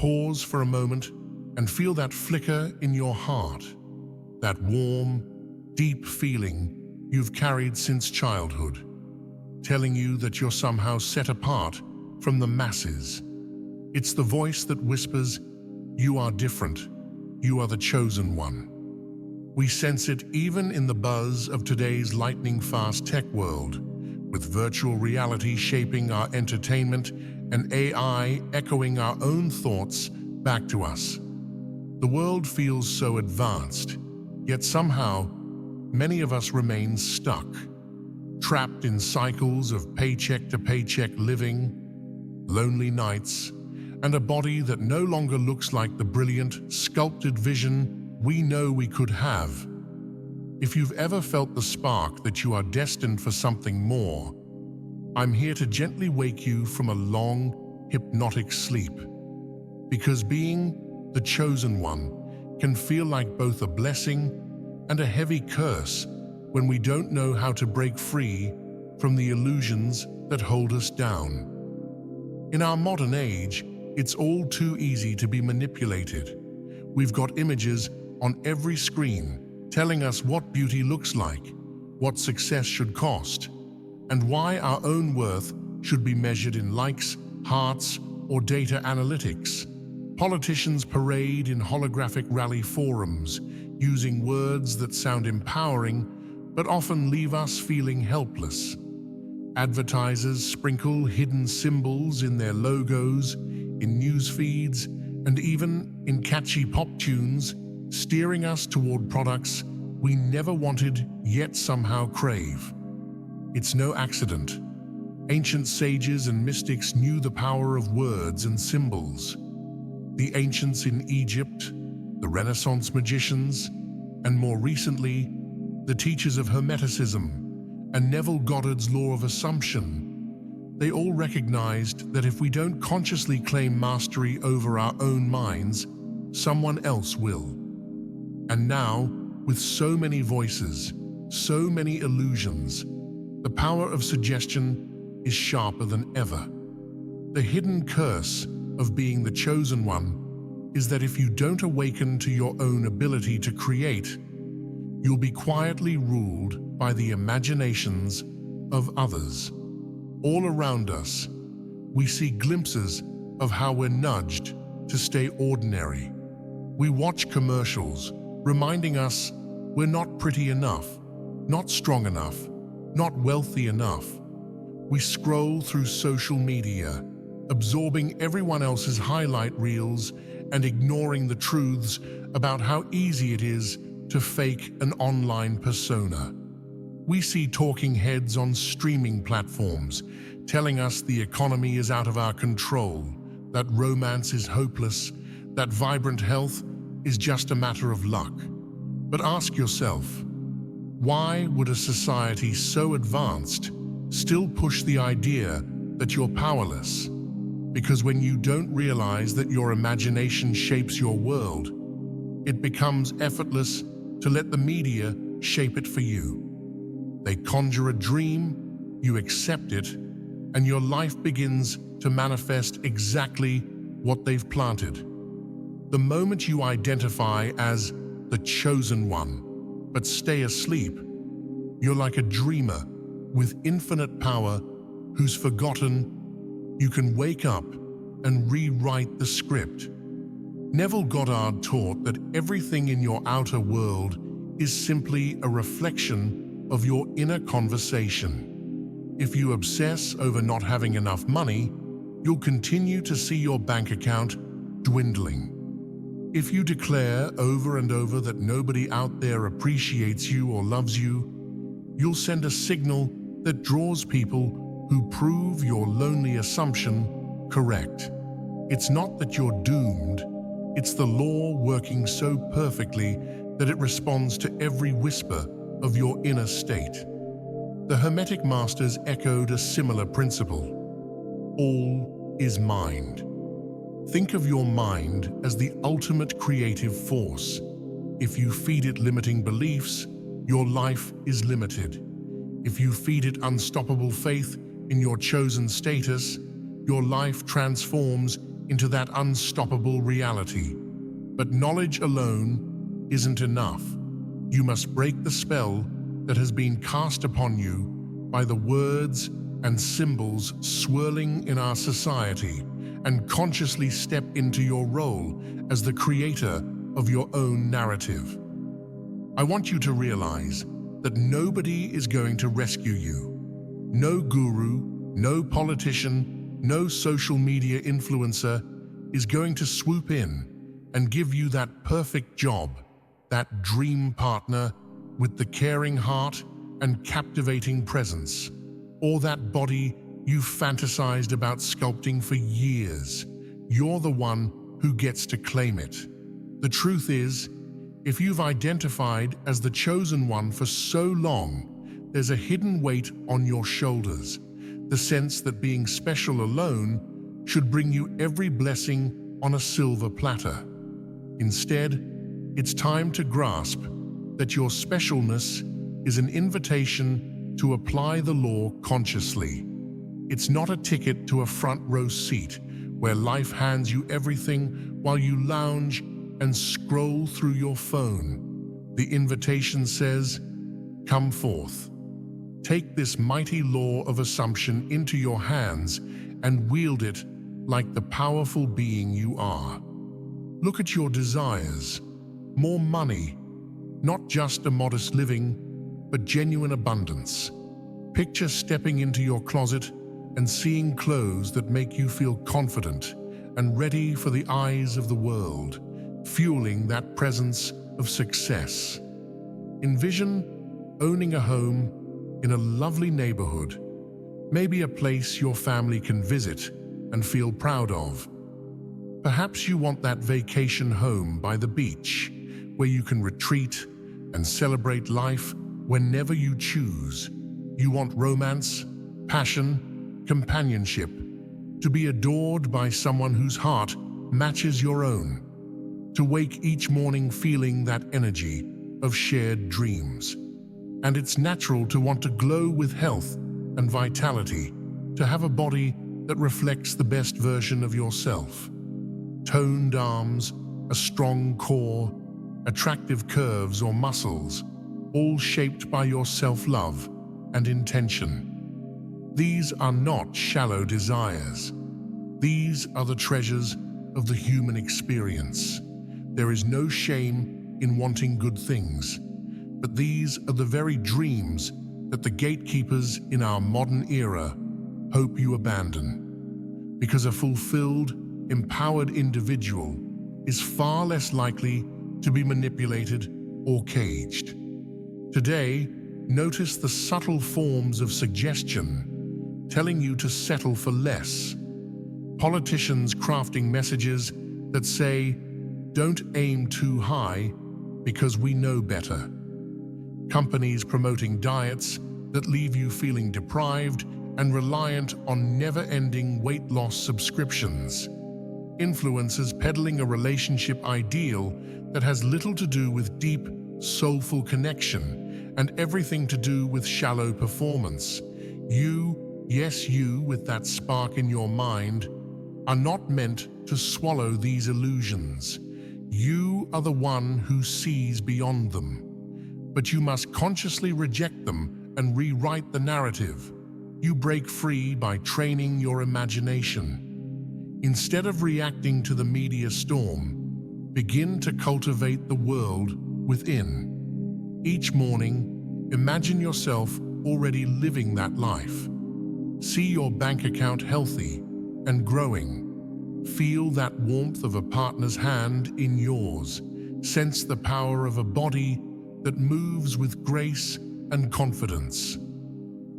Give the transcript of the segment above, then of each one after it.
Pause for a moment and feel that flicker in your heart, that warm, deep feeling you've carried since childhood, telling you that you're somehow set apart from the masses. It's the voice that whispers, "You are different. You are the chosen one." We sense it even in the buzz of today's lightning-fast tech world, with virtual reality shaping our entertainment and AI echoing our own thoughts back to us. The world feels so advanced, yet somehow many of us remain stuck, trapped in cycles of paycheck-to-paycheck living, lonely nights, and a body that no longer looks like the brilliant, sculpted vision we know we could have. If you've ever felt the spark that you are destined for something more, I'm here to gently wake you from a long, hypnotic sleep. Because being the chosen one can feel like both a blessing and a heavy curse when we don't know how to break free from the illusions that hold us down. In our modern age, it's all too easy to be manipulated. We've got images on every screen telling us what beauty looks like, what success should cost, and why our own worth should be measured in likes, hearts, or data analytics. Politicians parade in holographic rally forums, using words that sound empowering but often leave us feeling helpless. Advertisers sprinkle hidden symbols in their logos, in news feeds, and even in catchy pop tunes, steering us toward products we never wanted yet somehow crave. It's no accident. Ancient sages and mystics knew the power of words and symbols. The ancients in Egypt, the Renaissance magicians, and more recently, the teachers of Hermeticism and Neville Goddard's law of assumption. They all recognized that if we don't consciously claim mastery over our own minds, someone else will. And now, with so many voices, so many illusions, the power of suggestion is sharper than ever. The hidden curse of being the chosen one is that if you don't awaken to your own ability to create, you'll be quietly ruled by the imaginations of others. All around us, we see glimpses of how we're nudged to stay ordinary. We watch commercials reminding us we're not pretty enough, not strong enough, not wealthy enough. We scroll through social media, absorbing everyone else's highlight reels and ignoring the truths about how easy it is to fake an online persona. We see talking heads on streaming platforms telling us the economy is out of our control, that romance is hopeless, that vibrant health is just a matter of luck. But ask yourself, why would a society so advanced still push the idea that you're powerless? Because when you don't realize that your imagination shapes your world, it becomes effortless to let the media shape it for you. They conjure a dream, you accept it, and your life begins to manifest exactly what they've planted. The moment you identify as the chosen one, but stay asleep, you're like a dreamer with infinite power who's forgotten you can wake up and rewrite the script. Neville Goddard taught that everything in your outer world is simply a reflection of your inner conversation. If you obsess over not having enough money, you'll continue to see your bank account dwindling. If you declare over and over that nobody out there appreciates you or loves you, you'll send a signal that draws people who prove your lonely assumption correct. It's not that you're doomed, it's the law working so perfectly that it responds to every whisper of your inner state. The Hermetic masters echoed a similar principle. All is mind. Think of your mind as the ultimate creative force. If you feed it limiting beliefs, your life is limited. If you feed it unstoppable faith in your chosen status, your life transforms into that unstoppable reality. But knowledge alone isn't enough. You must break the spell that has been cast upon you by the words and symbols swirling in our society, and consciously step into your role as the creator of your own narrative. I want you to realize that nobody is going to rescue you. No guru, no politician, no social media influencer is going to swoop in and give you that perfect job, that dream partner with the caring heart and captivating presence, or that body you've fantasized about sculpting for years. You're the one who gets to claim it. The truth is, if you've identified as the chosen one for so long, there's a hidden weight on your shoulders, the sense that being special alone should bring you every blessing on a silver platter. Instead, it's time to grasp that your specialness is an invitation to apply the law consciously. It's not a ticket to a front row seat where life hands you everything while you lounge and scroll through your phone. The invitation says, "Come forth. Take this mighty law of assumption into your hands and wield it like the powerful being you are." Look at your desires. More money, not just a modest living, but genuine abundance. Picture stepping into your closet and seeing clothes that make you feel confident and ready for the eyes of the world, fueling that presence of success. Envision owning a home in a lovely neighborhood, maybe a place your family can visit and feel proud of. Perhaps you want that vacation home by the beach, where you can retreat and celebrate life whenever you choose. You want romance, passion, companionship, to be adored by someone whose heart matches your own, to wake each morning feeling that energy of shared dreams. And it's natural to want to glow with health and vitality, to have a body that reflects the best version of yourself. Toned arms, a strong core, attractive curves or muscles, all shaped by your self-love and intention. These are not shallow desires. These are the treasures of the human experience. There is no shame in wanting good things, but these are the very dreams that the gatekeepers in our modern era hope you abandon. Because a fulfilled, empowered individual is far less likely to be manipulated or caged. Today, notice the subtle forms of suggestion telling you to settle for less. Politicians crafting messages that say, "Don't aim too high because we know better." Companies promoting diets that leave you feeling deprived and reliant on never-ending weight loss subscriptions. Influencers peddling a relationship ideal that has little to do with deep, soulful connection and everything to do with shallow performance. You, yes you, with that spark in your mind, are not meant to swallow these illusions. You are the one who sees beyond them. But you must consciously reject them and rewrite the narrative. You break free by training your imagination. Instead of reacting to the media storm, begin to cultivate the world within. Each morning, imagine yourself already living that life. See your bank account healthy and growing. Feel that warmth of a partner's hand in yours. Sense the power of a body that moves with grace and confidence.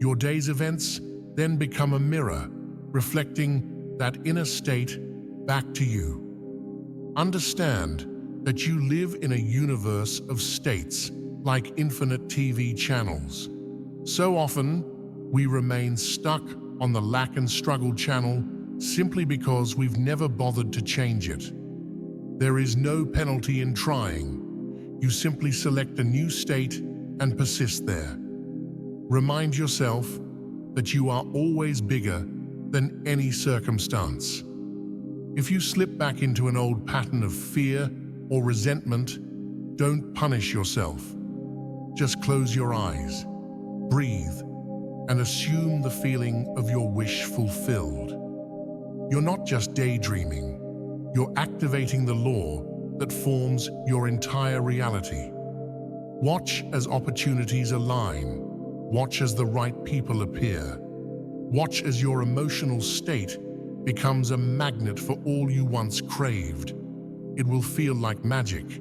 Your day's events then become a mirror, reflecting that inner state back to you. Understand that you live in a universe of states like infinite TV channels. So often, we remain stuck on the lack and struggle channel simply because we've never bothered to change it. There is no penalty in trying. You simply select a new state and persist there. Remind yourself that you are always bigger than any circumstance. If you slip back into an old pattern of fear or resentment, don't punish yourself. Just close your eyes, breathe, and assume the feeling of your wish fulfilled. You're not just daydreaming, you're activating the law that forms your entire reality. Watch as opportunities align. Watch as the right people appear. Watch as your emotional state becomes a magnet for all you once craved. It will feel like magic,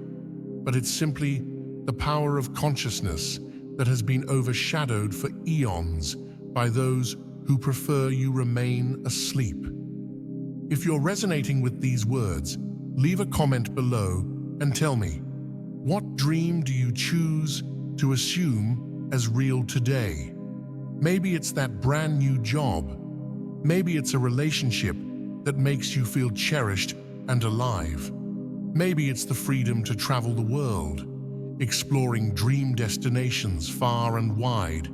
but it's simply the power of consciousness that has been overshadowed for eons by those who prefer you remain asleep. If you're resonating with these words, leave a comment below and tell me, what dream do you choose to assume as real today? Maybe it's that brand new job. Maybe it's a relationship that makes you feel cherished and alive. Maybe it's the freedom to travel the world, exploring dream destinations far and wide,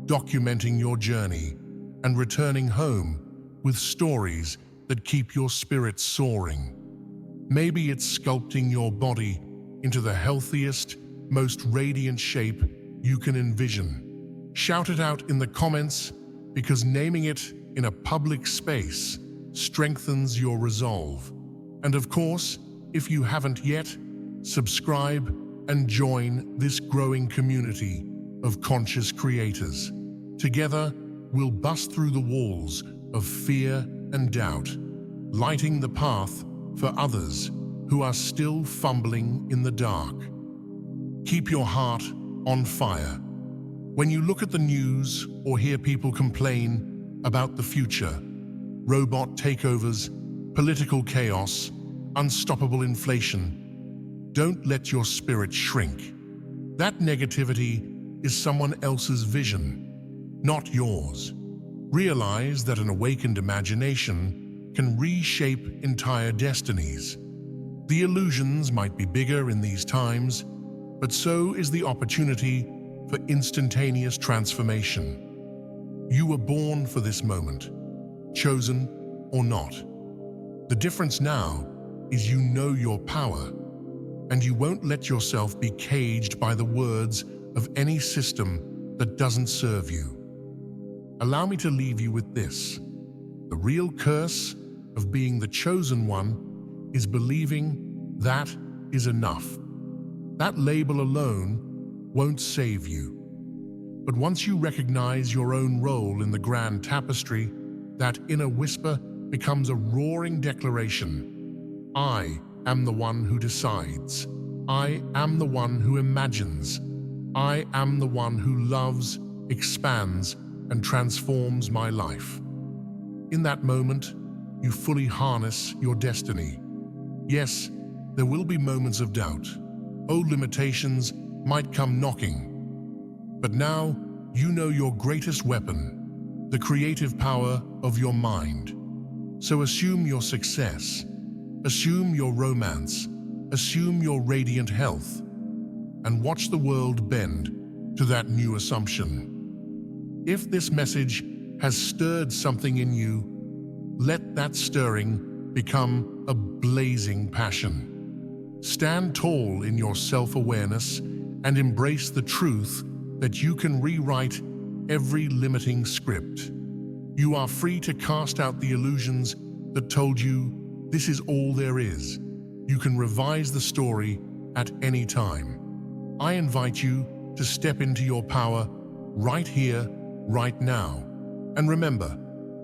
documenting your journey, and returning home with stories that keep your spirit soaring. Maybe it's sculpting your body into the healthiest, most radiant shape you can envision. Shout it out in the comments, because naming it in a public space strengthens your resolve. And of course, if you haven't yet, subscribe and join this growing community of conscious creators. Together, we'll bust through the walls of fear and doubt, lighting the path for others who are still fumbling in the dark. Keep your heart on fire. When you look at the news or hear people complain about the future, robot takeovers, political chaos, unstoppable inflation, don't let your spirit shrink. That negativity is someone else's vision, not yours. Realize that an awakened imagination can reshape entire destinies. The illusions might be bigger in these times, but so is the opportunity for instantaneous transformation. You were born for this moment, chosen or not. The difference now is you know your power, and you won't let yourself be caged by the words of any system that doesn't serve you. Allow me to leave you with this. The real curse of being the chosen one is believing that is enough. That label alone won't save you. But once you recognize your own role in the grand tapestry, that inner whisper becomes a roaring declaration. I am the one who decides. I am the one who imagines. I am the one who loves, expands, and transforms my life. In that moment, you fully harness your destiny. Yes, there will be moments of doubt. Old limitations might come knocking. But now, you know your greatest weapon, the creative power of your mind. So assume your success, assume your romance, assume your radiant health, and watch the world bend to that new assumption. If this message has stirred something in you, let that stirring become a blazing passion. Stand tall in your self-awareness and embrace the truth that you can rewrite every limiting script. You are free to cast out the illusions that told you this is all there is. You can revise the story at any time. I invite you to step into your power right here, right now. And remember,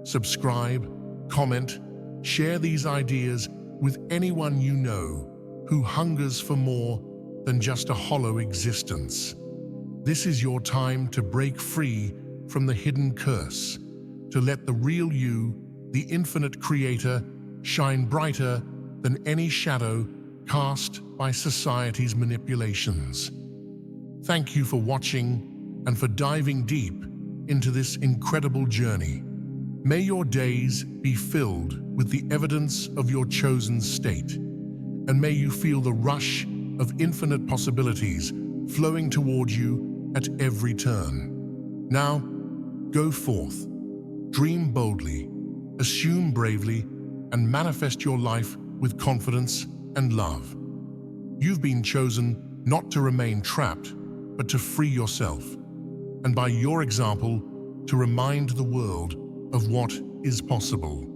subscribe, comment, share these ideas with anyone you know who hungers for more than just a hollow existence. This is your time to break free from the hidden curse, to let the real you, the infinite creator, shine brighter than any shadow cast by society's manipulations. Thank you for watching and for diving deep into this incredible journey. May your days be filled with the evidence of your chosen state, and may you feel the rush of infinite possibilities flowing toward you at every turn. Now, go forth, dream boldly, assume bravely, and manifest your life with confidence and love. You've been chosen not to remain trapped, but to free yourself, and by your example, to remind the world of what is possible.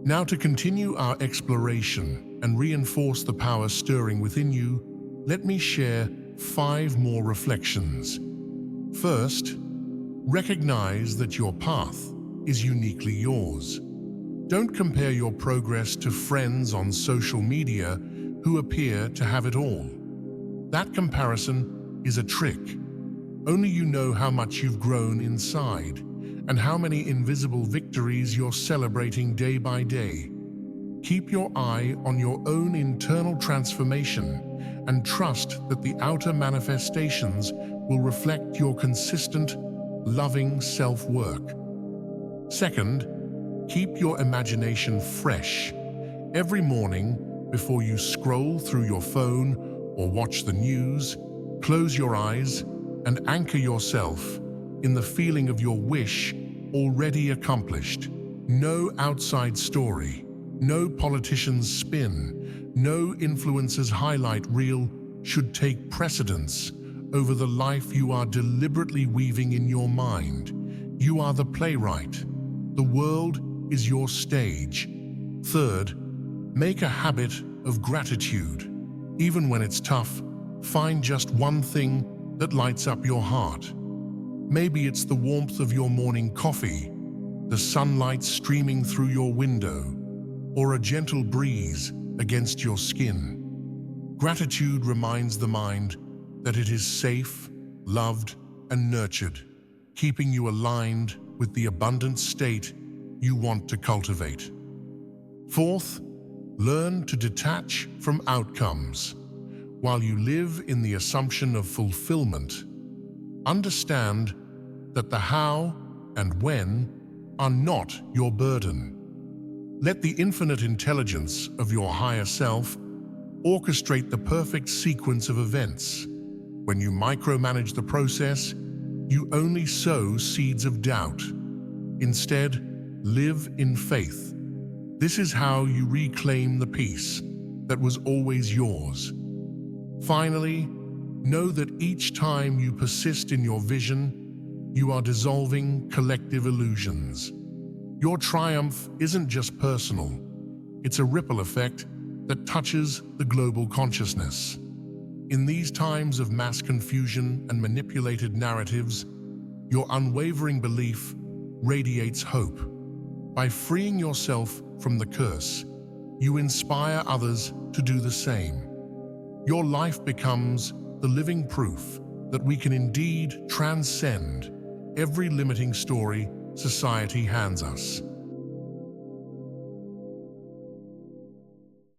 Now, to continue our exploration and reinforce the power stirring within you, let me share 5 more reflections. First, recognize that your path is uniquely yours. Don't compare your progress to friends on social media who appear to have it all. That comparison is a trick. Only you know how much you've grown inside and how many invisible victories you're celebrating day by day. Keep your eye on your own internal transformation and trust that the outer manifestations will reflect your consistent, loving self-work. Second, keep your imagination fresh. Every morning, before you scroll through your phone or watch the news, close your eyes and anchor yourself in the feeling of your wish already accomplished. No outside story, no politician's spin, no influencer's highlight reel should take precedence over the life you are deliberately weaving in your mind. You are the playwright. The world is your stage. Third, make a habit of gratitude. Even when it's tough, find just one thing that lights up your heart. Maybe it's the warmth of your morning coffee, the sunlight streaming through your window, or a gentle breeze against your skin. Gratitude reminds the mind that it is safe, loved, and nurtured, keeping you aligned with the abundant state you want to cultivate. Fourth, learn to detach from outcomes. While you live in the assumption of fulfillment, understand that the how and when are not your burden. Let the infinite intelligence of your higher self orchestrate the perfect sequence of events. When you micromanage the process, you only sow seeds of doubt. Instead, live in faith. This is how you reclaim the peace that was always yours. Finally, know that each time you persist in your vision, you are dissolving collective illusions. Your triumph isn't just personal, it's a ripple effect that touches the global consciousness. In these times of mass confusion and manipulated narratives, your unwavering belief radiates hope. By freeing yourself from the curse, you inspire others to do the same. Your life becomes the living proof that we can indeed transcend every limiting story society hands us.